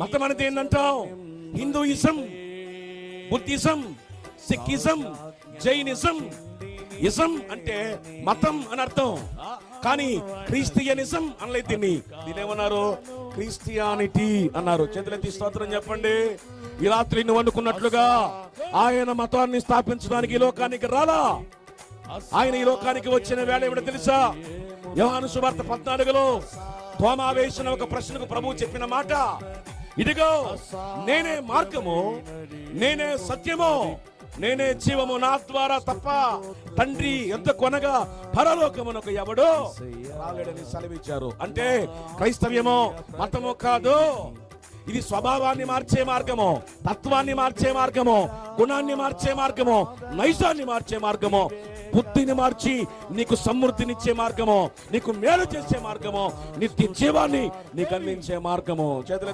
మతం అనేది ఏంటంటాం? Hinduism, Buddhism, Sikhism, Jainism. Ism అంటే మతం అని అర్థం, కానీ క్రిస్టియనిజం అనలేదు దీన్ని. దీనేమన్నారు? క్రిస్టియానిటీ అన్నారు. చేతులెత్తి స్తోత్రం చెప్పండి. ఈ రాత్రి నువ్వు అనుకున్నట్లుగా ఆయన మతాన్ని స్థాపించడానికి ఈ లోకానికి రాలా. ఆయన ఈ లోకానికి వచ్చిన వేళ ఏమిటో తెలుసా? యోహాను సువార్త 14లో తోమా వేసిన ఒక ప్రశ్నకు ప్రభువు చెప్పిన మాట, ఇదిగో నేనే మార్గము, నేనే సత్యము, నేనే జీవము, నా ద్వారా తప్ప తండ్రి ఎంత కొనగా పరలోకమునకు ఎవడో రాలేడని సెలవిచ్చారు. అంటే క్రైస్తవ్యమో మతమో కాదు, ఇది స్వభావాన్ని మార్చే మార్గము, తత్వాన్ని మార్చే మార్గము, గుణాన్ని మార్చే మార్గము, నైజాన్ని మార్చే మార్గము, బుద్ధిని మార్చి నీకు సమృద్ధినిచ్చే మార్గము, నీకు మేలు చేసే మార్గము, నిత్య జీవాన్ని నీకు అందించే మార్గము. చేతుల